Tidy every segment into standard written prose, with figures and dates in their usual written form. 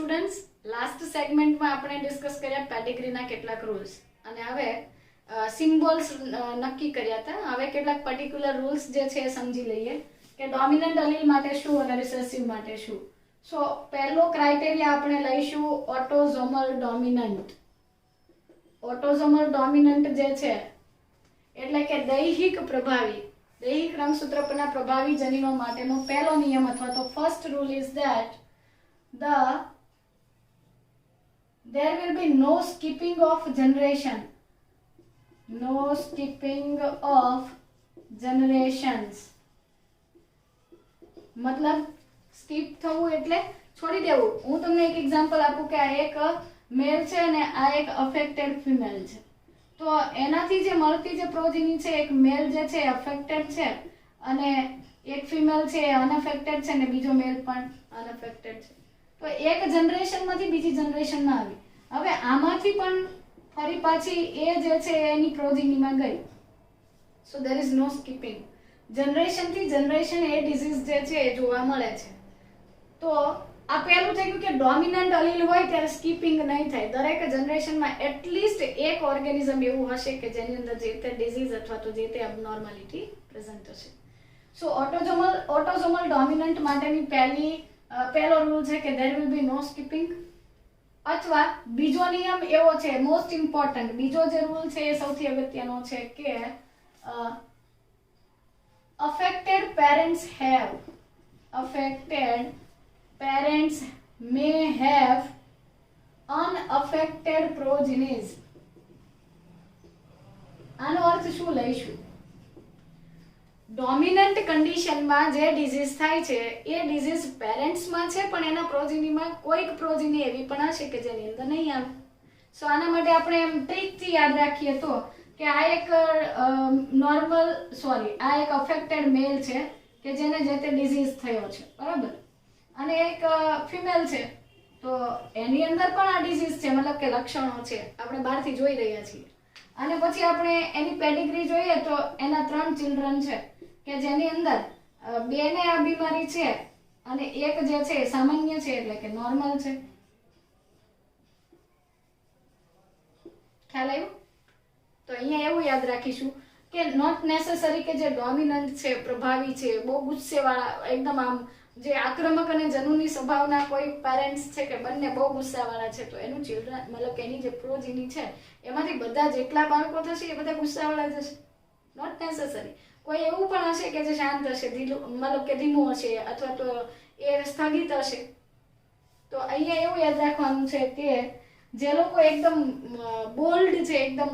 Students, last સેગમેન્ટમાં આપણે discuss કર્યા પેડિગ્રીના કેટલાક રૂલ્સ અને હવે સિમ્બોલ્સ નક્કી કર્યા હતા. હવે કેટલાક પર્ટિક્યુલર રૂલ્સ જે છે એ સમજી લઈએ કે ડોમિનન્ટ અલીલ માટે શું અને રિસેસિવ માટે શું. સો પહેલો ક્રાઇટેરિયા આપણે લઈશું ઓટોઝોમલ ડોમિનન્ટ. ઓટોઝોમલ ડોમિનન્ટ જે છે એટલે કે દૈહિક રંગસૂત્ર પરના પ્રભાવી જનીનો માટેનો પહેલો નિયમ અથવા તો first rule is that there will be no skipping of generation. No skipping of generations. मतलब skip થવું એટલે છોડી દેવું. હું તમને એક એક્ઝામ્પલ આપું કે આ એક મેલ છે અને આ એક અફેક્ટેડ ફિમેલ છે. તો એનાથી જે મળતી જે પ્રોજીની છે, એક મેલ જે છે અફેક્ટેડ છે અને એક ફિમેલ છે અનઅફેક્ટેડ છે અને બીજો મેલ પણ અનઅફેક્ટેડ છે. તો એક જનરેશનમાંથી બીજી જનરેશનમાં આવી. હવે આમાંથી પણ ફરી પાછી એ જે છે એની પ્રોજીનીમાં ગઈ. So there is no skipping. જનરેશનથી જનરેશન એ ડિઝીઝ જે છે એ જોવા મળે છે. તો આ પહેલું થઈ ગયું કે ડોમિનન્ટ અલીલ હોય ત્યારે સ્કીપિંગ નહીં થાય. દરેક જનરેશનમાં એટલીસ્ટ એક ઓર્ગેનિઝમ એવું હશે કે જેની અંદર જે તે ડિઝીઝ અથવા તો જે તે અબનોર્માલિટી પ્રેઝન્ટ હશે. સો ઓટોઝોમલ ડોમિનન્ટ માટેની પહેલો રૂલ છે કે there will be no skipping. અથવા બીજો નિયમ એવો છે, મોસ્ટ ઇમ્પોર્ટન્ટ બીજો જે રૂલ છે એ સૌથી અગત્યનો છે કે affected parents may have unaffected progenies. આનો અર્થ શું લઈશું? ડોમિનન્ટ કન્ડિશનમાં જે ડિઝીઝ થાય છે એ ડિઝીઝ પેરેન્ટ્સમાં છે પણ એના પ્રોજીનીમાં કોઈક પ્રોજીની એવી પણ હશે કે જેની અંદર નહીં આવે. સો આના માટે આપણે એમ ટ્રીકથી યાદ રાખીએ તો કે આ એક આ એક અફેક્ટેડ મેલ છે કે જેને જે તે ડિઝીઝ થયો છે, બરાબર, અને એક ફિમેલ છે તો એની અંદર પણ આ ડિઝીઝ છે, મતલબ કે લક્ષણો છે, આપણે બહારથી જોઈ રહ્યા છીએ. અને પછી આપણે એની પેડિગ્રી જોઈએ તો એના 3 ચિલ્ડ્રન છે કે જેની અંદર 2 ને આ બીમારી છે અને એક જે છે સામાન્ય છે એટલે કે નોર્મલ છે. ખ્યાલ આવ્યો? તો અહીંયા એવું યાદ રાખીશું કે નોટ નેસેસરી કે જે ડોમિનન્ટ છે, પ્રભાવી છે, બહુ ગુસ્સેવાળા, એકદમ આમ જે આક્રમક અને જનૂની સ્વભાવના કોઈ પેરેન્ટ્સ છે કે બંને બહુ ગુસ્સાવાળા છે તો એનું ચિલ્ડ્રન મતલબ કે એની જે પ્રોજીની છે એમાંથી બધા જેટલા બાળકો થશે એ બધા ગુસ્સાવાળા જ હશે. Not necessary. કોઈ એવું પણ હશે કે જે શાંત હશે, મતલબ કે ધીમું હશે અથવા તો એ સ્થગિત હશે. તો અહીંયા એવું યાદ રાખવાનું છે કે જે લોકો એકદમ બોલ્ડ છે, એકદમ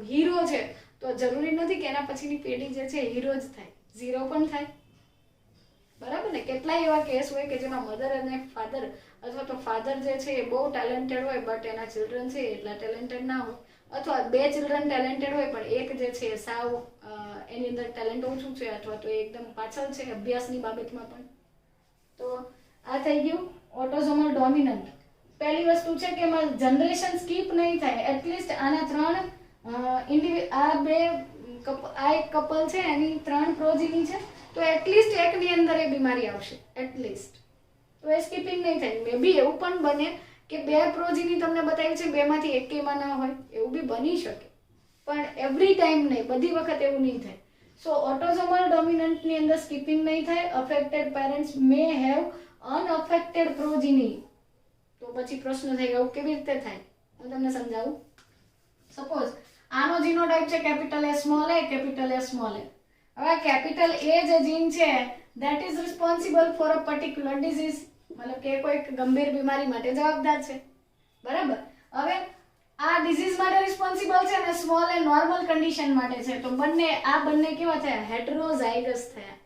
હીરો છે, તો જરૂરી નથી કે એના પછીની પેઢી જે છે હીરો જ થાય, ઝીરો પણ થાય, બરાબર ને? કેટલાય એવા કેસ હોય કે જેમાં મધર અને ફાધર અથવા તો ફાધર જે છે એ બહુ ટેલેન્ટેડ હોય બટ એના ચિલ્ડ્રન છે એટલા ટેલેન્ટેડ ના હોય, અથવા 2 ચિલ્ડ્રન ટેલેન્ટેડ હોય પણ એક જે છે સાવ એની અંદર ટેલેન્ટ ઓછું છે અથવા તો એકદમ પાછળ છે અભ્યાસની બાબતમાં પણ. તો આ થઈ ગયું ઓટોઝોમલ ડોમિનન્ટ. પહેલી વસ્તુ છે કે એમાં જનરેશન સ્કીપ નહીં થાય. એટલીસ્ટ આના 3 આ એક કપલ છે એની 3 પ્રોજીની છે તો એટલીસ્ટ એકની અંદર એ બીમારી આવશે, એટલીસ્ટ. તો એ સ્કીપિંગ નહીં થાય. મે બી એવું પણ બને કે 2 પ્રોજીની તમને બતાવી છે, 2 માંથી એકેયમાં ના હોય, એવું બી બની શકે, પણ એવરી ટાઈમ નહીં, બધી વખત એવું નહીં થાય. સો ઓટોઝોમલ ડોમિનન્ટની અંદર સ્કીપિંગ નહીં થાય. Affected parents may have unaffected progeny. તો પછી પ્રશ્ન થઈ ગયો કેવી રીતે થાય? હું તમને સમજાવું. સપોઝ આનો જીનોટાઇપ છે capital A small a, capital A small a. હવે કેપિટલ A જે જીન છે that is responsible for a particular disease, મતલબ કે કોઈક ગંભીર બીમારી માટે જવાબદાર છે, બરાબર. હવે આ ડિઝીઝ માટે રિસ્પોન્સિબલ છે અને સ્મોલ એ નોર્મલ કન્ડિશન માટે છે. તો બંને કેવા થયા? હેટરોઝાઇગસ થયા.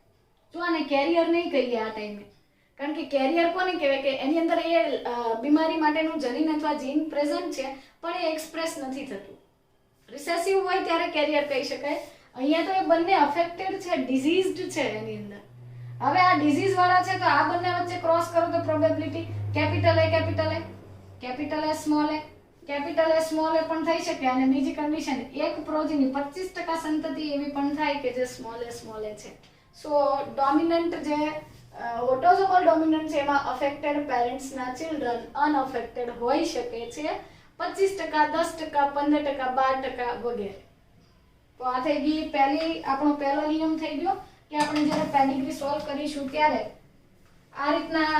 જો આને કેરિયર નહીં કહીએ આ ટાઈમે, કારણ કે કેરિયર કોને કહેવાય કે એની અંદર એ બીમારી માટેનું જનીન અથવા જીન પ્રેઝન્ટ છે પણ એ એક્સપ્રેસ નથી થતું. રિસેસિવ હોય ત્યારે કેરિયર કહી શકાય. અહીંયા તો એ બંને અફેક્ટેડ છે, ડિઝીઝડ છે એની અંદર. હવે આ ડિઝીઝ વાળા છે તો આ બંને વચ્ચે ક્રોસ કરો તો probability capital A capital A small a પણ થઈ શકે. અને બીજી કન્ડિશન એક પ્રોજીની 25% સંતતિ એવી પણ થાય કે જે સ્મોલ a છે. સો ડોમિનન્ટ જે ઓટોઝોમલ ડોમિનન્ટ છે એમાં અફેક્ટેડ પેરેન્ટ્સના ચિલ્ડ્રન અનઅફેક્ટેડ હોઈ શકે છે 25%, 10%, 15%, 12% વગેરે. તો આ થઈ ગઈ આપણો પહેલો નિયમ થઈ ગયો કે આપણે જ્યારે પેડિગ્રી સોલ્વ કરીશું ત્યારે આ રીતના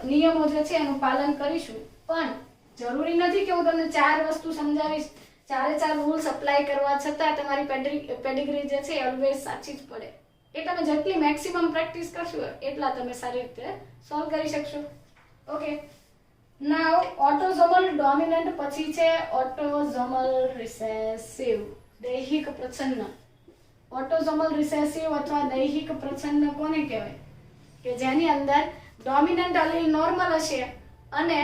નિયમો જે છે એનું પાલન કરીશું. પણ જરૂરી નથી કે હું તમને 4 વસ્તુ સમજાવીશ, 4 રૂલ્સ અપ્લાય કરવા છતાં તમારી પેડિગ્રી જે છે ઓલવેઝ સાચી જ પડે. એ તમે જેટલી મેક્સિમમ પ્રેક્ટિસ કરશો એટલા તમે સારી રીતે સોલ્વ કરી શકશો. ઓકે, નાઉ ઓટોઝોમલ ડોમિનન્ટ પછી છે ઓટોઝોમલ રિસેસિવ, દૈહિક પ્રચ્છન્ન. ઓટોઝોમલ રિસેસિવ અથવા દૈહિક પ્રચ્છન્ન કોને કહેવાય? કે જેની અંદર ડોમિનન્ટ અલીલ નોર્મલ હશે અને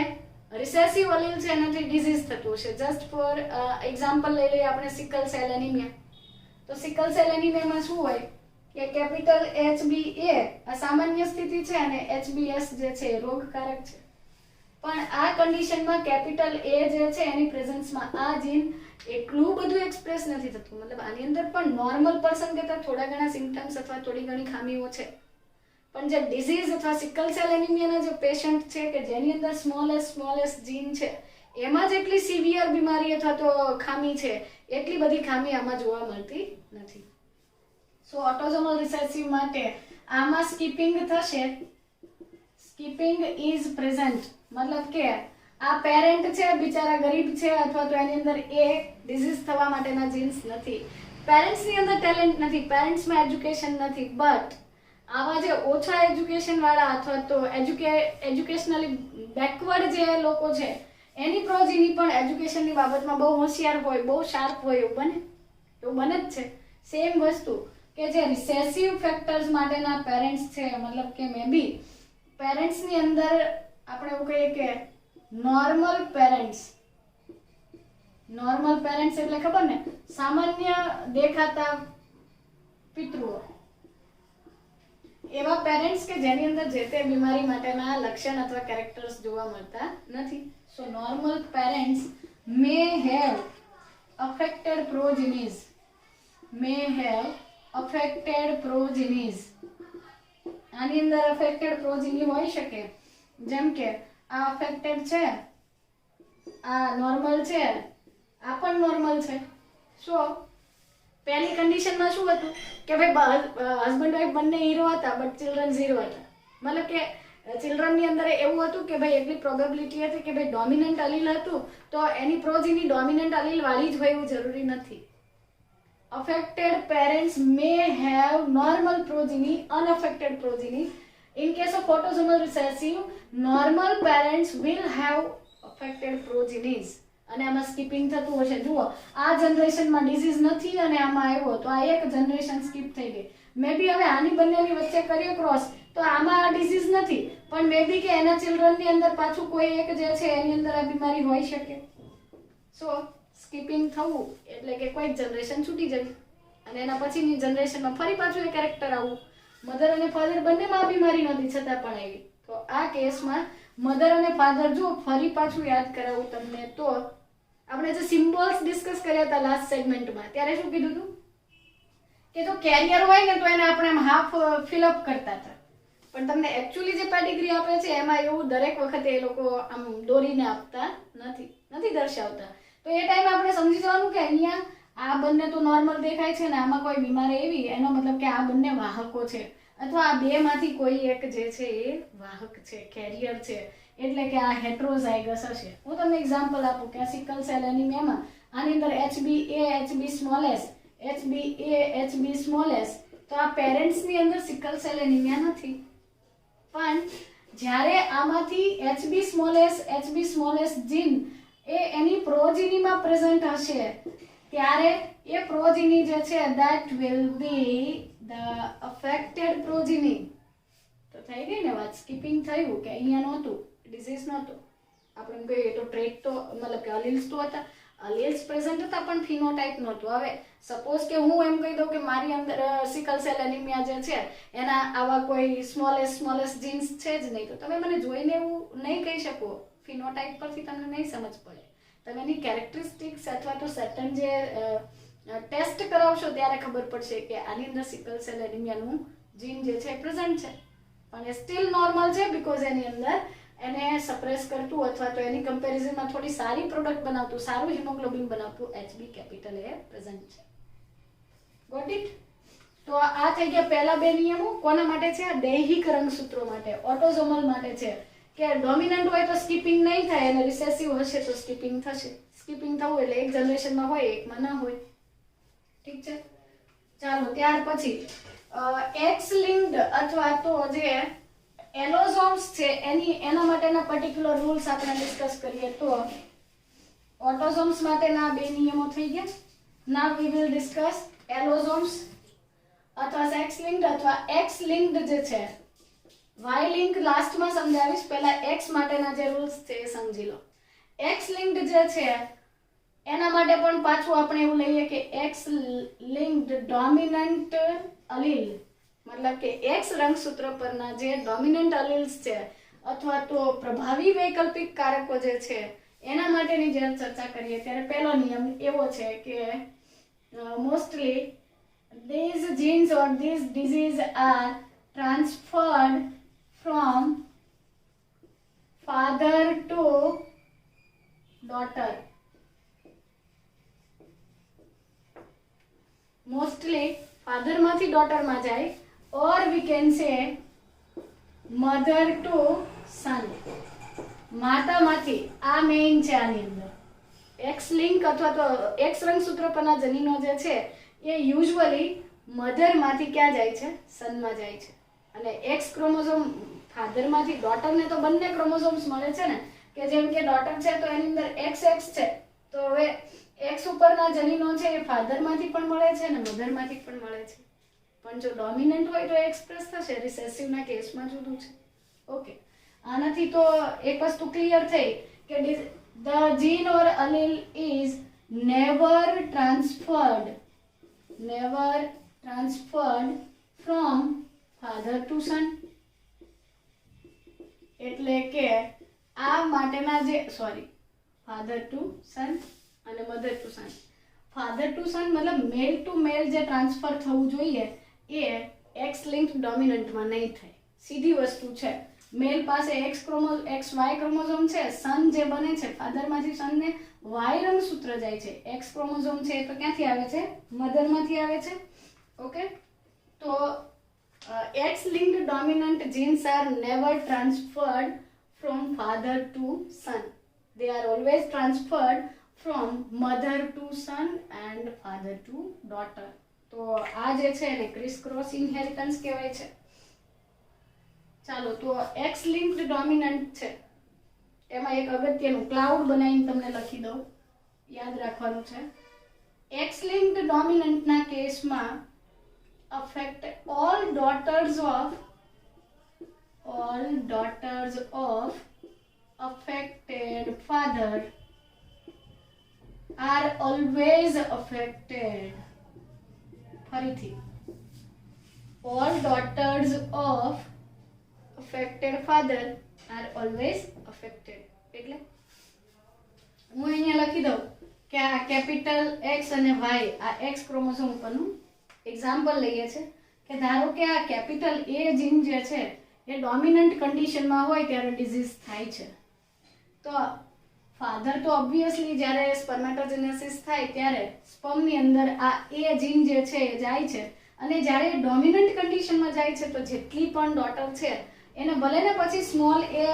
રિસેસિવ અલીલ છે એનાથી ડિઝીઝ થતું હશે. જસ્ટ ફોર એક્ઝામ્પલ લઈ લઈએ આપણે સિકલ સેલ એનિમિયા. તો સિકલ સેલ એનિમિયામાં શું હોય કે કેપિટલ HbA આ સામાન્ય સ્થિતિ છે અને HbS જે છે એ રોગકારક છે. પણ આ કન્ડિશનમાં કેપિટલ A જે છે એની પ્રેઝન્સમાં આ જીન એટલું બધું એક્સપ્રેસ નથી થતું. મતલબ આની અંદર પણ નોર્મલ પર્સન કરતાં થોડા ઘણા સિમ્પટમ્સ અથવા થોડી ઘણી ખામીઓ છે. પણ જે ડિઝીઝ અથવા સિકલ સેલ એનિમિયાના જે પેશન્ટ છે કે જેની અંદર સ્મોલેસ્ટ જીન છે એમાં જેટલી સિવિયર બીમારી અથવા તો ખામી છે એટલી બધી ખામી આમાં જોવા મળતી નથી. સો ઓટોઝોમલ રિસેસિવ માટે આમાં સ્કીપિંગ થશે. સ્કીપિંગ ઇઝ પ્રેઝન્ટ, મતલબ કે આ પેરેન્ટ છે બિચારા ગરીબ છે અથવા તો એની અંદર એ ડિઝીઝ થવા માટેના જીન્સ નથી. પેરેન્ટ્સની અંદર ટેલેન્ટ નથી, પેરેન્ટ્સમાં એજ્યુકેશન નથી. બટ આવા જે ઓછા એજ્યુકેશન વાળા અથવા તો એજ્યુકેશનલી બેકવર્ડ જે લોકો છે એની પ્રોજીની પણ એજ્યુકેશનની બાબતમાં બહુ હોશિયાર હોય, બહુ શાર્પ હોય એવું બને જ છે. સેમ વસ્તુ કે જે રિસેસિવ ફેક્ટર્સ માટેના પેરેન્ટ્સ છે, મતલબ કે મે બી પેરેન્ટ્સની અંદર આપણે એવું કહીએ કે નોર્મલ પેરેન્ટ્સ એટલે ખબર ને, સામાન્ય દેખાતા પિતૃઓ, એવા પેરેન્ટ્સ કે જેની અંદર જે તે બીમારી માટેના લક્ષણ અથવા કેરેક્ટર્સ જોવા મળતા નથી. So normal parents may have affected progenies. આની અંદર અફેક્ટેડ પ્રોજીની હોઈ શકે, જેમ કે આ અફેક્ટેડ છે, આ નોર્મલ છે, આ પણ નોર્મલ છે. સો પહેલી કન્ડિશનમાં શું હતું કે ભાઈ હસબન્ડ વાઈફ બંને હીરો હતા બટ ચિલ્ડ્રન 0 હતા. મતલબ કે ચિલ્ડ્રનની અંદર એવું હતું કે ભાઈ એટલી પ્રોબેબિલિટી હતી કે ભાઈ ડોમિનન્ટ અલીલ હતું તો એની પ્રોજીની ડોમિનન્ટ અલીલ વાળી જ હોય એવું જરૂરી નથી. affected parents may have normal progeny, unaffected progeny. In case of autosomal recessive, normal parents will have affected progenies. અને આમાં સ્કીપિંગ થતું હશે. જુઓ, આ જનરેશનમાં ડિઝીઝ નથી અને આમાં આવ્યો તો આ એક જનરેશન સ્કીપ થઈ ગઈ. મે બી હવે આની બંનેની વચ્ચે કર્યો ક્રોસ તો આમાં આ ડિઝીઝ નથી, પણ મે બી કે એના ચિલ્ડ્રનની અંદર પાછું કોઈ એક જે છે એની અંદર આ બીમારી હોઈ શકે. સો સ્કીપિંગ થવું એટલે કે કોઈ જનરેશન છૂટી જવી અને એના પછીની જનરેશનમાં ફરી પાછું એ કેરેક્ટર આવવું. મધર અને ફાધર બંનેમાં આ બીમારી નહોતી છતાં પણ આવી. તો આ કેસમાં મધર અને ફાધર જો ફરી પાછું યાદ કરાવું તમને તો આપણે જે સિમ્બોલ્સ ડિસ્કસ કર્યા હતા લાસ્ટ સેગમેન્ટમાં ત્યારે શું કીધું હતું કે જો કેરિયર હોય ને તો એને આપણે આમ હાફ ફિલઅપ કરતા હતા, પણ તમને એકચ્યુઅલી જે પેડિગ્રી આપે છે એમાં એવું દરેક વખતે એ લોકો આમ દોરીને આપતા નથી દર્શાવતા. તો એ ટાઈમે આપણે સમજી જવાનું કે અહીંયા આ બંને તો નોર્મલ દેખાય છે ને આમાં કોઈ બીમારી એવી, એનો મતલબ કે આ બંને વાહકો છે અથવા આ બેમાંથી કોઈ એક જે છે એ વાહક છે, કેરિયર છે, એટલે કે આ હેટ્રોઝાઇગસ હશે. હું તમને એક્ઝામ્પલ આપું કે સિકલ સેલ એનિમિયામાં આની અંદર HbA Hb સ્મોલ s, તો આ પેરેન્ટ્સની અંદર સિકલ સેલ એનિમિયા નથી, પણ જ્યારે આમાંથી Hb સ્મોલ s જીન એ એની પ્રોજીનીમાં પ્રેઝન્ટ હશે ત્યારે એ પ્રોજીની જે છે that will be the affected progeny. તો થઈ ગઈ ને વાત, સ્કીપિંગ થયું કે અહીંયા નહોતું, ડિઝીઝ નહોતો, આપણે કહીએ તો ટ્રેટ તો મતલબ કે અલીલ્સ તો હતા, અલીલ્સ પ્રેઝન્ટ હતા પણ ફિનોટાઇપ નહોતું. હવે સપોઝ કે હું એમ કહી દઉં કે મારી અંદર સિકલ સેલ એનિમિયા જે છે એના આવા કોઈ સ્મોલેસ્ટ જીન્સ છે જ નહીં, તો તમે મને જોઈને એવું નહીં કહી શકો, ફિનોટાઇપ પરથી તમને નહીં સમજ પડે. તમે એની કેરેક્ટરિસ્ટિક્સ અથવા તો સર્ટન જે ટેસ્ટ કરાવશો ત્યારે ખબર પડશે કે આની અંદર સિકલ સેલ એનિમિયાનું જીન જે છે પ્રેઝન્ટ છે. પણ એ સ્ટીલ નોર્મલ છે બીકોઝ એની અંદર એને સપ્રેસ કરતું અથવા તો એની કમ્પેરિઝનમાં થોડી સારી પ્રોડક્ટ બનાવતું, સારું હિમોગ્લોબિન બનાવતું HB કેપિટલ એ પ્રેઝન્ટ છે. Got it? તો આ થઈ ગયા પહેલા બે નિયમો. કોના માટે છે? આ દૈહિક રંગસૂત્રો માટે, ઓટોઝોમલ માટે છે કે ડોમિનન્ટ હોય તો સ્કીપિંગ નહીં થાય અને રિસેસિવ હશે તો સ્કીપિંગ થશે. સ્કીપિંગ થવું એટલે એક જનરેશનમાં હોય એકમાં ના હોય. ઠીક છે, ચાલો ત્યાર પછી એક્સ લિંક્ડ અથવા તો જે એલોઝોમ્સ છે એના માટેના પર્ટિક્યુલર રૂલ્સ આપણે ડિસ્કસ કરીએ તો ઓટોઝોમ્સ માટેના બે નિયમો થઈ ગયા. નાઉ વી વિલ ડિસ્કસ એલોઝોમ્સ અથવા સેક્સ લિંક્ડ અથવા એક્સ લિંક્ડ જે છે. વાય લિંક લાસ્ટમાં સમજાવીશ, પહેલા એક્સ માટેના જે રૂલ્સ છે એ સમજી લો. એક્સ લિંક્ડ જે છે એના માટે પણ પાછું આપણે એવું લઈએ કે એક્સ લિંક્ડ ડોમિનન્ટ અલીલ, મતલબ કે એક્સ રંગસૂત્ર પરના જે ડોમિનન્ટ અલીલ્સ છે અથવા તો પ્રભાવી વૈકલ્પિક કારકો જે છે એના માટેની જ્યારે ચર્ચા કરીએ ત્યારે પહેલો નિયમ એવો છે કે mostly these genes or these disease are transferred from father to daughter. Mostly father માંથી daughter માં જાય, or we can say mother to son. માતામાંથી. આ મેઇન છે આની અંદર. એક્સ લિંક અથવા તો એક્સ રંગસૂત્ર પરના જનીનો જે છે એ યુઝ્યુઅલી મધરમાંથી ક્યાં જાય છે? સનમાં જાય છે. અને એક્સ ક્રોમોઝોમ ફાધરમાંથી ડોટરને તો બંને ક્રોમોઝોમ્સ મળે છે ને, કે જેમ કે ડોટર છે તો એની અંદર એક્સ છે, તો હવે એક્સ ઉપરના જનીનો છે એ ફાધરમાંથી પણ મળે છે અને મધરમાંથી પણ મળે છે. પણ જો ડોમિનન્ટ હોય તો એક્સપ્રેસ થશે, રિસેસિવના કેસમાં જુદું છે. ઓકે, આનાથી તો એક વસ્તુ ક્લિયર થઈ કે the gene or allele is never transferred from father to son. એટલે કે આ માટેના જે father to son અને mother to son. father to son મતલબ મેલ ટુ મેલ જે ટ્રાન્સફર થવું જોઈએ એ એક્સ લિંક્ડ ડોમિનન્ટમાં નહીં થાય. સીધી વસ્તુ છે. મેલ પાસે એક્સ વાય ક્રોમોઝોમ છે, સન જે બને છે ફાધરમાંથી સનને વાય રંગસૂત્ર જાય છે. એક્સ ક્રોમોઝોમ છે તો ક્યાંથી આવે છે? મધરમાંથી આવે છે. ઓકે, તો x linked dominant genes are never transferred from father to son. They are always transferred from mother to son and father to daughter. તો આ જે છે એને ક્રિસ ક્રોસ ઇનહેરિટન્સ કહેવાય છે. ચાલો, તો એક્સ લિંક્ડ ડોમિનન્ટ છે એમાં એક અગત્યનું ક્લાઉડ બનાવીને તમને લખી દઉં, યાદ રાખવાનું છે. એક્સ લિંક્ડ ડોમિનન્ટના કેસમાં affect all daughters of affected father are always affected. ફરીથી, all daughters of affected father are always affected. એટલે હું અહીંયા લખી દઉં કે આ કેપિટલ એક્સ અને વાય આ એક્સ ક્રોમોઝોમ પરનું એક્ઝામ્પલ લઈએ છે કે ધારો કે આ કેપિટલ એ જીન જે છે એ ડોમિનન્ટ કન્ડિશનમાં હોય ત્યારે ડિઝીઝ થાય છે. તો ફાધર તો ઓબ્વિયસલી જ્યારે સ્પર્મેટોજેનેસિસ થાય ત્યારે સ્પર્મની અંદર આ એ જીન જે છે એ જાય છે અને જ્યારે ડોમિનન્ટ કન્ડિશનમાં જાય છે તો જેટલી પણ ડોટર છે એને ભલે ને પછી સ્મોલ એ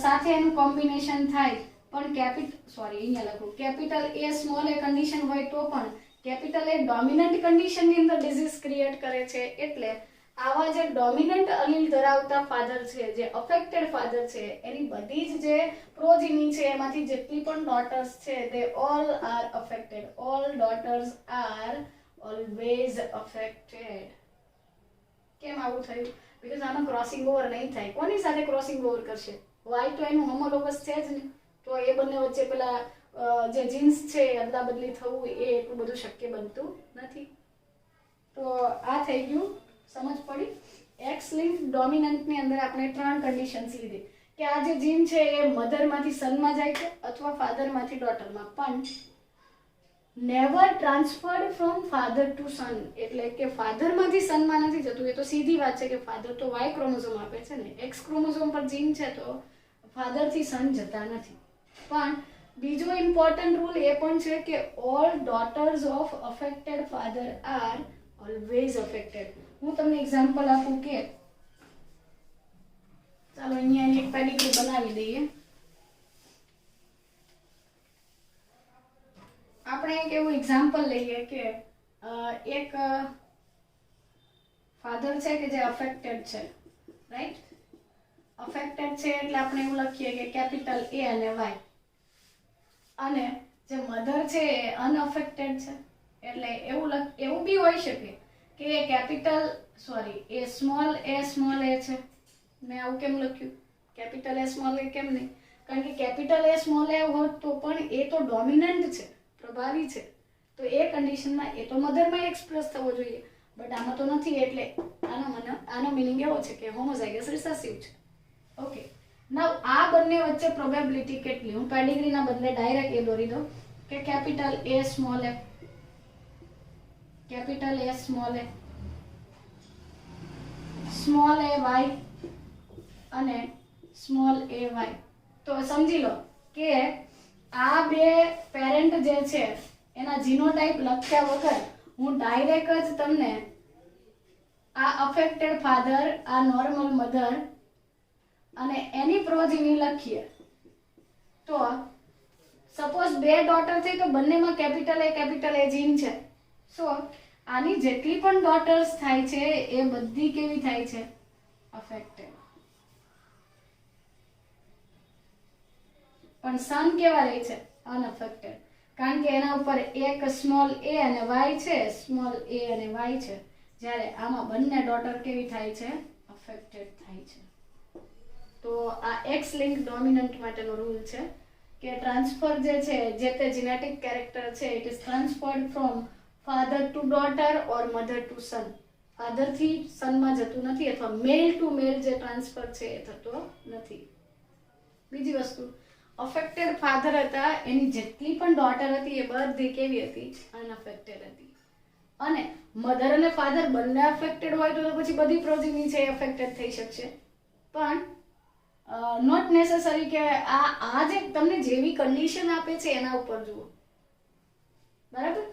સાથે એનું કોમ્બિનેશન થાય પણ અહીંયા લખું capital A small A condition હોય તો પણ કેપિટલ એ ડોમિનન્ટ કન્ડિશનની અંદર ડિઝીઝ ક્રિએટ કરે છે. એટલે આવા જે ડોમિનન્ટ અલીલ ધરાવતા ફાધર છે, જે અફેક્ટેડ ફાધર છે, એની બધી જ જે પ્રોજીની છે એમાંથી જેટલી પણ ડોટર્સ છે they all are affected. all daughters are always affected. કેમ આવું થયું? બીકોઝ આમાં ક્રોસિંગ ઓવર નહીં થાય. કોની સાથે ક્રોસિંગ ઓવર કરશે? વાય તો એનું હોમોલોગસ છે જ ને, તો એ બંને વચ્ચે પેલા જે જીન્સ છે અદલા બદલી થવું એ એટલું બધું શક્ય બનતું નથી. તો આ થઈ ગયું, સમજ પડી. એક્સ લિંક ડોમિનન્ટની અંદર આપણે 3 કન્ડિશન્સ લીધી કે આ જે જીન છે એ મધરમાંથી સનમાં જાય છે અથવા ફાધરમાંથી ડોટરમાં. પણ never transferred from father to son, એટલે કે ફાધરમાંથી સનમાં નથી જતું. એ તો સીધી વાત છે કે ફાધર તો વાય ક્રોમોઝોમ આપે છે ને, એક્સ ક્રોમોઝોમ પર જીન છે તો ફાધરથી સન જતા નથી. પણ બીજો ઇમ્પોર્ટન્ટ રૂલ એ પણ છે કે all daughter's of affected father are always affected. હું તમને એક્ઝામ્પલ આપું કે ચાલો અહીંયા એક પેડિગ્રી બનાવી દઈએ. આપણે એક એવું એક્ઝામ્પલ લઈએ કે એક ફાધર છે કે જે અફેક્ટેડ છે, રાઈટ? અફેક્ટેડ છે એટલે આપણે એવું લખીએ કે કેપિટલ એ અને વાય, અને જે મધર છે એ અનઅફેક્ટેડ છે એટલે એવું બી હોઈ શકે કે એ સ્મોલ એ છે. મેં આવું કેમ લખ્યું? કેપિટલ એ સ્મોલ એ કેમ નહીં? કારણ કે કેપિટલ એ સ્મોલ એ હોત તો પણ એ તો ડોમિનન્ટ છે, પ્રભાવી છે, તો એ કન્ડિશનમાં એ તો મધરમાં એક્સપ્રેસ થવો જોઈએ, બટ આમાં તો નથી. એટલે આનો મિનિંગ એવો છે કે હોમોઝાઇગસ રિસેસિવ છે. ઓકે, નાઉ આ બંને વચ્ચે પ્રોબેબિલિટી કેટલી? હું પેડિગ્રીના બદલે ડાયરેક્ટ એ દોરી દઉં કે capital A small A, capital A small A Y અને સ્મોલ એ વાય. તો સમજી લો કે આ બે પેરેન્ટ જે છે એના જીનોટાઇપ લખ્યા વગર હું ડાયરેક્ટ જ તમને આ અફેક્ટેડ ફાધર, આ નોર્મલ મધર અને એની પ્રોજીની લખીએ તો સપોઝ બે ડોટર થઈ તો બંનેમાં કેપિટલ એ જીન છે. સો આની જેટલી પણ ડોટર્સ થાય છે એ બધી કેવી થાય છે? અફેક્ટેડ. પણ સન કેવા રહે છે? અનઅફેક્ટેડ. કારણ કે એના ઉપર એક સ્મોલ એ અને વાય છે, સ્મોલ એ અને વાય છે, જ્યારે આમાં બંને ડોટર કેવી થાય છે? અફેક્ટેડ થાય છે. તો આ એક્સ લિંક ડોમિનન્ટ માટેનો રૂલ છે કે ટ્રાન્સફર જે છે, જે તે જીનેટિક કેરેક્ટર છે, it is transferred from father to daughter or mother to son. ફાધરથી સનમાં જતું નથી, અથવા મેલ ટુ મેલ જે ટ્રાન્સફર છે એ થતો નથી. બીજી વસ્તુ, અફેક્ટેડ ફાધર હતા, એની જેટલી પણ ડોટર હતી એ બધી કેવી હતી? અનઅફેક્ટેડ હતી. અને મધર અને ફાધર બંને અફેક્ટેડ હોય તો પછી બધી પ્રોજીની છે એ અફેક્ટેડ થઈ શકશે. પણ નોટ નેસેસરી કે આ જે તમને જેવી કન્ડિશન આપે છે એના ઉપર જુઓ, બરાબર?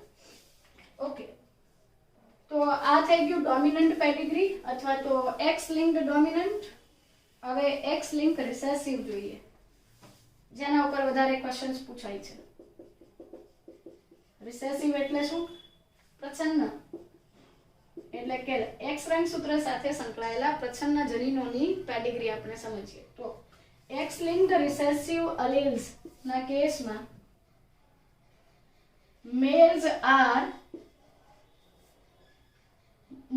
ઓકે, તો આ થઈ ગયું ડોમિનન્ટ પેડિગ્રી અથવા તો એક્સ લિંક ડોમિનન્ટ. હવે એક્સ લિંક રિસેસિવ જોઈએ, જેના ઉપર વધારે ક્વેશ્ચન્સ પૂછાય છે. રિસેસિવ એટલે શું? પ્રચ્છન્ન, એટલે કે એક્સ રંગસૂત્ર સાથે સંકળાયેલા પ્રચ્છન્ન જનીનોની પેડિગ્રી આપણે સમજીએ તો એક્સ લિંક્ડ રિસેસિવ અલીલ્સ ના કેસમાં મેલ્સ આર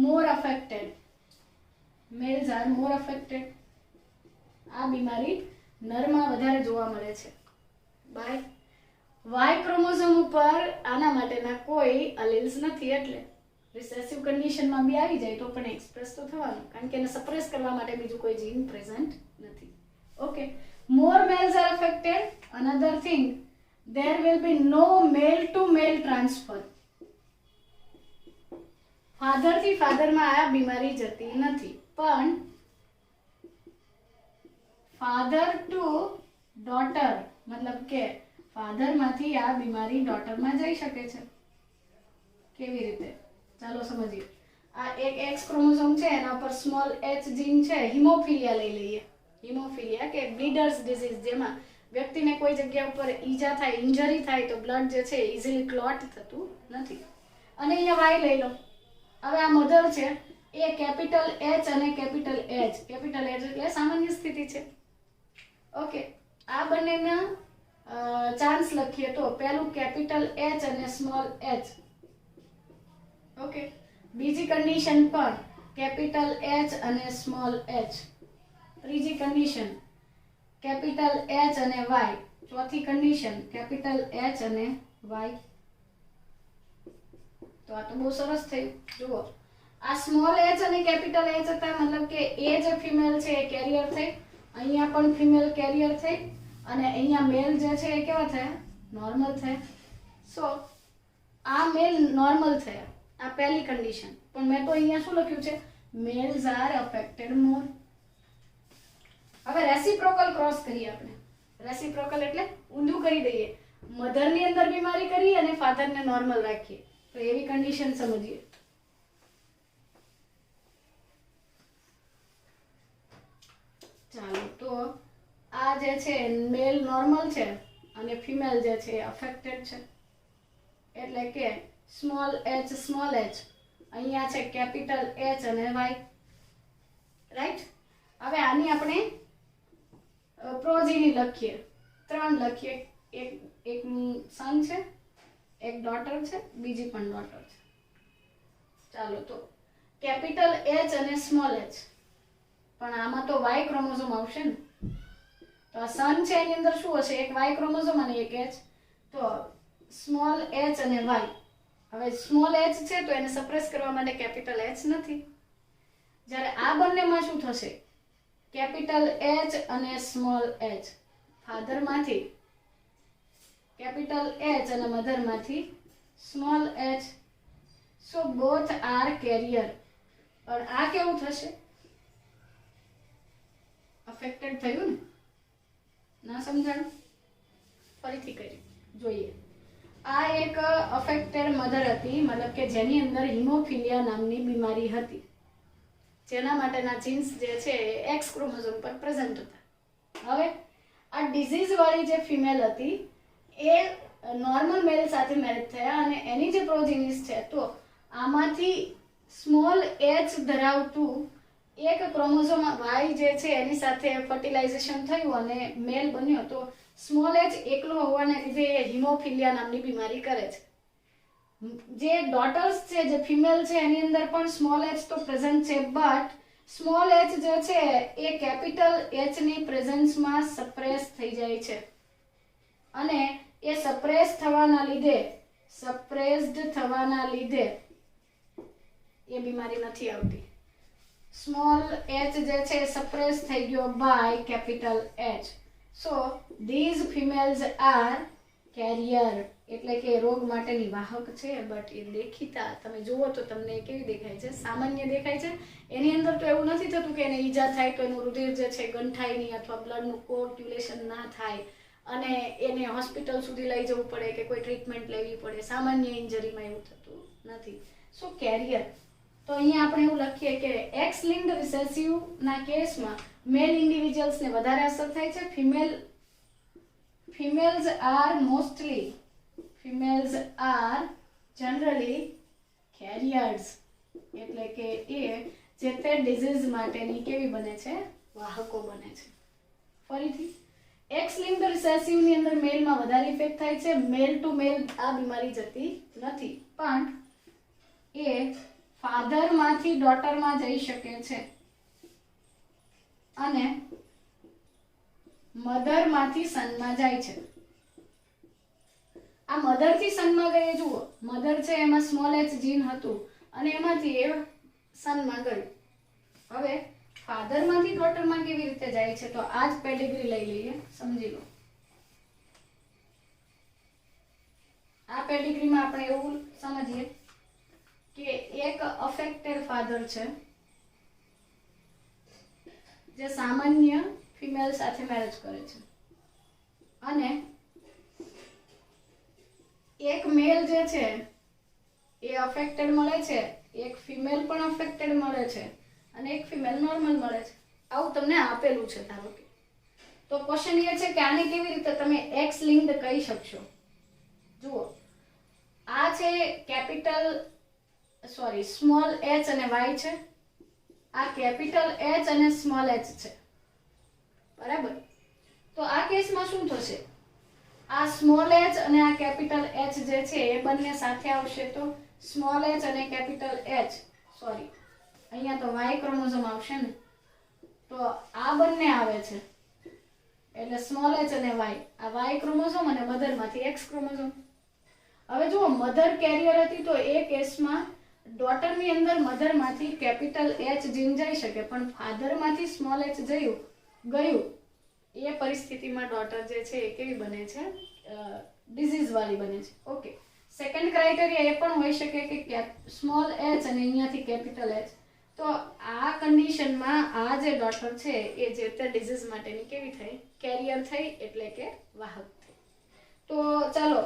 મોર અફેક્ટેડ. આ બીમારી નરમાં વધારે જોવા મળે છે. બાય વાય ક્રોમોઝોમ ઉપર આના માટેના કોઈ અલીલ્સ નથી, એટલે રિસેસિવ કન્ડિશનમાં બી આવી જાય તો પણ એક્સપ્રેસ તો થવાનું, કારણ કે એને સપ્રેસ કરવા માટે બીજું કોઈ જીન પ્રેઝન્ટ નથી. Okay, more males are affected. Another thing, there will be no male to male transfer. Father થી ફાધરમાં આ બીમારી જતી નથી, પણ ફાધર ટુ ડોટર, મતલબ કે ફાધરમાંથી આ બીમારી ડોટરમાં જઈ શકે છે. કેવી રીતે? ચાલો સમજીએ. આ એક એક્સ ક્રોમોઝોમ છે, એના પર સ્મોલ એચ જીન છે. હિમોફિલિયા લઈ લઈએ. હિમોફિલિયા કે બ્લીડર્સ ડિઝીઝ, જેમાં વ્યક્તિને કોઈ જગ્યા ઉપર ઈજા થાય, ઇન્જરી થાય તો બ્લડ જે છે ઇઝીલી ક્લોટ થતું નથી. અને અહીંયા વાય લઈ લો. હવે આ મધર છે એ કેપિટલ એચ અને કેપિટલ એચ એટલે સામાન્ય સ્થિતિ છે. ઓકે, આ બંનેના ચાન્સ લખીએ તો પહેલું કેપિટલ એચ અને સ્મોલ એચ. ઓકે, બીજી કન્ડિશન પણ કેપિટલ એચ અને સ્મોલ એચ. ત્રીજી કન્ડિશન કેપિટલ એચ અને વાય. ચોથી કન્ડિશન કેપિટલ એચ અને વાય. તો આ તો બહુ સરસ થયું. જુઓ, આ સ્મોલ એચ અને કેપિટલ એચ હતા, મતલબ કે એ જે ફિમેલ છે એ કેરિયર થઈ, અહીંયા પણ ફિમેલ કેરિયર થઈ, અને અહીંયા મેલ જે છે એ કેવા થયા? નોર્મલ થયા. સો આ મેલ નોર્મલ થયા, આ પહેલી કન્ડિશન. પણ મેં તો અહીંયા શું લખ્યું છે, મેલ્સ આર અફેક્ટેડ મોર. હવે રેસિપ્રોકલ ક્રોસ કરીએ આપણે. રેસિપ્રોકલ એટલે ઊંધું કરી દઈએ, મધરની અંદર બીમારી કરીએ અને ફાધરને નોર્મલ રાખીએ. તો એવી કન્ડિશન સમજીએ. ચાલો, તો આ જે છે મેલ નોર્મલ છે અને ફિમેલ જે છે અફેક્ટેડ છે. એટલે કે સ્મોલ એચ સ્મોલ એચ, અહીંયા છે કેપિટલ એચ અને વાય. રાઈટ. હવે આની આપણે પ્રોજીની લખીએ, 3 લખીએ. એક સન છે, એક ડોટર છે, બીજી પણ ડોટર છે. ચાલો, તો કેપિટલ એચ અને સ્મોલ એચ, પણ આમાં તો વાય ક્રોમોઝોમ આવશે ને. તો આ સન છે એની અંદર શું હશે, એક વાય ક્રોમોઝોમ અને એક એચ. તો સ્મોલ એચ અને વાય. હવે સ્મોલ એચ છે તો એને સપ્રેસ કરવા માટે કેપિટલ એચ નથી. જ્યારે આ બંનેમાં શું થશે, કેપિટલ એચ અને સ્મોલ એચ, ફાધરમાંથી કેપિટલ એચ અને મધરમાંથી small H. So both are carrier. પણ આ કેવું થશે, અફેક્ટેડ થયું ને. ના સમજાણું? ફરીથી કરી જોઈએ. આ એક અફેક્ટેડ મધર હતી, મતલબ કે જેની અંદર હિમોફિલિયા નામની બીમારી હતી, જેના માટેના જીન્સ જે છે એ એક્સ ક્રોમોઝોમ પર પ્રેઝન્ટ હતા. હવે આ ડિઝીઝ વાળી જે ફિમેલ હતી એ નોર્મલ મેલ સાથે મેરેજ થયા અને એની જે પ્રોજીનીસ છે, તો આમાંથી સ્મોલ એચ ધરાવતું એક ક્રોમોઝોમ વાય જે છે એની સાથે ફર્ટિલાઇઝેશન થયું અને મેલ બન્યો. તો સ્મોલ એચ એકલો હોવાને લીધે એ હિમોફિલિયા નામની બીમારી કરે છે. જે ડોટર્સ છે, જે ફિમેલ છે, એની અંદર પણ સ્મોલ એચ તો પ્રેઝન્ટ છે, બટ સ્મોલ એચ જે છે એ કેપિટલ એચ ની પ્રેઝન્સમાં સપ્રેસ થઈ જાય છે અને એ સપ્રેસ્ડ થવાના લીધે એ બીમારી નથી આવતી. સ્મોલ એચ જે છે સપ્રેસ થઈ ગયો by capital H. So these females are carrier, એટલે કે રોગ માટેની વાહક છે. બટ એ દેખીતા તમે જુઓ તો તમને કેવી દેખાય છે, સામાન્ય દેખાય છે. એની અંદર તો એવું નથી થતું કે એને ઈજા થાય તો એનું રુધિર જે છે ગંઠાય નહીં અથવા બ્લડનું કોર્ક્યુલેશન ના થાય અને એને હોસ્પિટલ સુધી લઈ જવું પડે કે કોઈ ટ્રીટમેન્ટ લેવી પડે. સામાન્ય ઇન્જરીમાં એવું થતું નથી. સો કેરિયર. તો અહીંયા આપણે એવું લખીએ કે એક્સ લિંક્ડ રિસેસિવ ના કેસમાં મેલ ઇન્ડિવિજ્યુઅલ્સને વધારે અસર થાય છે. ફિમેલ્સ આર જનરલી કેરિયર્સ, એટલે કે એ જે તે ડિઝીઝ માટેની કેવી બને છે, વાહકો બને છે. ફરીથી એક્સ લિંક્ડ રિસેસિવ ની અંદર મેલમાં વધારે ઇફેક્ટ થાય છે. મેલ ટુ મેલ આ બીમારી જતી નથી, પણ એ ફાધરમાંથી ડોટરમાં જઈ શકે છે અને મધરમાંથી સનમાં જાય છે. આ મધરથી સનમાં ગઈ, જુઓ મધર છે એમાં સ્મોલ એચ જીન હતું અને એમાંથી એ સનમાં ગયું. હવે ફાધરમાંથી ડોટરમાં કેવી રીતે જાય છે, તો આ જ પેડિગ્રી લઈ લઈએ, સમજી લો. આ પેડિગ્રીમાં આપણે એવું સમજીએ કે એક અફેક્ટેડ ફાધર છે જે સામાન્ય ફિમેલ સાથે મેરેજ કરે છે અને એક મેલ જે છે એ અફેક્ટેડ મળે છે, એક ફિમેલ પણ અફેક્ટેડ મળે છે અને એક ફિમેલ નોર્મલ મળે છે. આવું તમને આપેલું છે ધારો કે. તો ક્વેશ્ચન એ છે કે આને કેવી રીતે તમે એક્સ લિંક્ડ કહી શકશો. જુઓ, આ છે સ્મોલ એચ અને વાય છે, આ કેપિટલ એચ અને સ્મોલ એચ છે, બરાબર. તો આ કેસમાં શું થશે, આ સ્મોલ એચ અને આ કેપિટલ એચ જે છે એ બંને સાથે આવશે તો સ્મોલ એચ અને કેપિટલ એચ, અહીંયા તો વાય ક્રોમોઝોમ આવશે ને. તો આ બંને આવે છે એટલે સ્મોલ એચ અને વાય, આ વાય ક્રોમોઝોમ અને મધરમાંથી એક્સ ક્રોમોઝોમ. હવે જુઓ, મધર કેરિયર હતી તો એ કેસમાં ડોટરની અંદર મધરમાંથી કેપિટલ એચ જીન જઈ શકે, પણ ફાધરમાંથી સ્મોલ એચ ગયું. એ પરિસ્થિતિમાં ડોટર જે છે એ કેવી બને છે, ડિઝીઝ વાળી બને છે. ઓકે, સેકન્ડ ક્રાઇટેરિયા એ પણ હોઈ શકે કે સ્મોલ એચ અને અહીંયાથી કેપિટલ એચ. તો આ કન્ડિશનમાં આ જે ડોટર છે એ જે તે ડિઝીઝ માટેની કેવી થઈ? કેરિયર થઈ, એટલે કે વાહક થઈ. તો ચાલો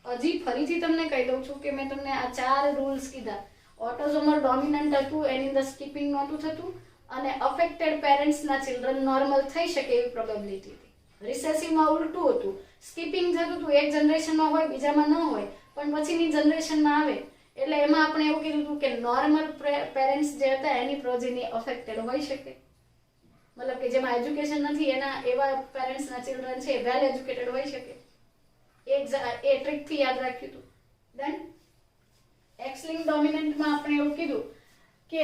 હજી ફરીથી તમને કહી દઉં છું કે મેં તમને આ 4 રૂલ્સ કીધા. ઓટોઝોમલ ડોમિનન્ટ હતું, એની અંદર સ્કીપિંગ નહોતું થતું, અને અફેક્ટેડ પેરેન્ટ્સના ચિલ્ડ્રન નોર્મલ થઈ શકે એવી પ્રોબેબિલિટી હતી. રિસેસિવમાં ઉલટું હતું, સ્કીપિંગ થતું હતું, એક જનરેશનમાં હોય બીજામાં ન હોય, પણ પછીની જનરેશનમાં આવે. એટલે એમાં આપણે એવું કીધું હતું કે નોર્મલ પેરેન્ટ્સ જે હતા એની પ્રોજેની અફેક્ટેડ હોઈ શકે. મતલબ કે જેમાં એજ્યુકેશન નથી એના એવા પેરેન્ટ્સના ચિલ્ડ્રન છે વેલ એજ્યુકેટેડ હોઈ શકે. એ ટ્રિકથી યાદ રાખ્યું હતું. દેન એક્સ લિંક ડોમિનન્ટમાં આપણે એવું કીધું કે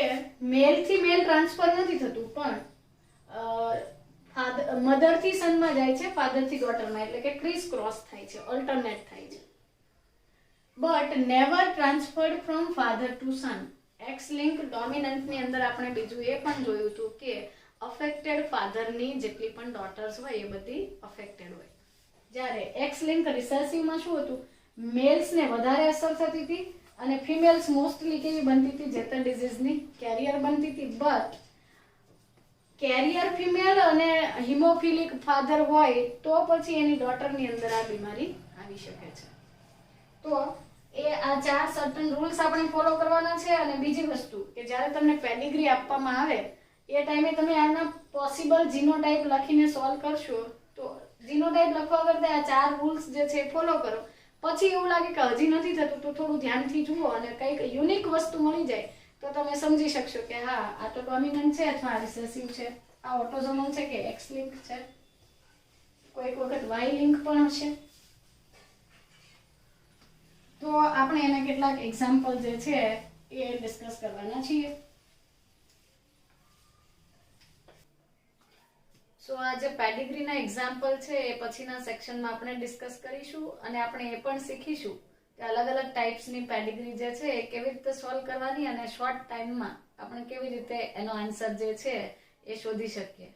મેલથી મેલ ટ્રાન્સફર નથી થતું, પણ મધરથી સનમાં જાય છે, ફાધરથી ડોટરમાં, એટલે કે ક્રિસ ક્રોસ થાય છે, ઓલ્ટરનેટ થાય છે. But never transferred from father to son. X link ડોમિનન્ટની અંદર આપણે બીજું એ પણ જોયું હતું કે અફેક્ટેડ ફાધરની જેટલી પણ ડોટર્સ હોય એ બધી અફેક્ટેડ હોય. જ્યારે એક્સ લિંક રિસેસિવમાં શું હતું? મેલ્સને વધારે અસર થતી હતી અને ફિમેલ્સ મોસ્ટલી કેવી બનતી હતી? જે તે ડિઝીઝની કેરિયર બનતી હતી. બટ કેરિયર ફિમેલ અને હિમોફિલિક ફાધર હોય તો પછી એની ડોટરની અંદર આ બીમારી આવી શકે છે. તો એ આ 4 સર્ટન રૂલ્સ આપણે ફોલો કરવાના છે. અને બીજી વસ્તુ કે જ્યારે તમને પેડિગ્રી આપવામાં આવે એ ટાઈમે તમે આના પોસિબલ જીનોટાઇપ લખીને સોલ્વ કરશો. તો જીનોટાઇપ લખવા કરતા આ 4 રૂલ્સ જે છે ફોલો કરો. પછી એવું લાગે કે હજી નથી થતું તો થોડું ધ્યાનથી જુઓ અને કંઈક યુનિક વસ્તુ મળી જાય તો તમે સમજી શકશો કે હા આ તો ડોમિનન્ટ છે અથવા રિસેસિવ છે, આ ઓટોઝોમલ છે કે એક્સ લિંક છે, કોઈક વખત વાય લિંક પણ હશે. તો આપણે એના કેટલાક એક્ઝામ્પલ જે છે એ ડિસ્કસ કરવાના છીએ. સો આ જે પેડિગ્રીના એક્ઝામ્પલ છે એ પછીના સેક્શનમાં આપણે ડિસ્કસ કરીશું. અને આપણે એ પણ શીખીશું કે અલગ અલગ ટાઈપ્સની પેડિગ્રી જે છે એ કેવી રીતે સોલ્વ કરવાની અને શોર્ટ ટાઈમમાં આપણે કેવી રીતે એનો આન્સર જે છે એ શોધી શકીએ.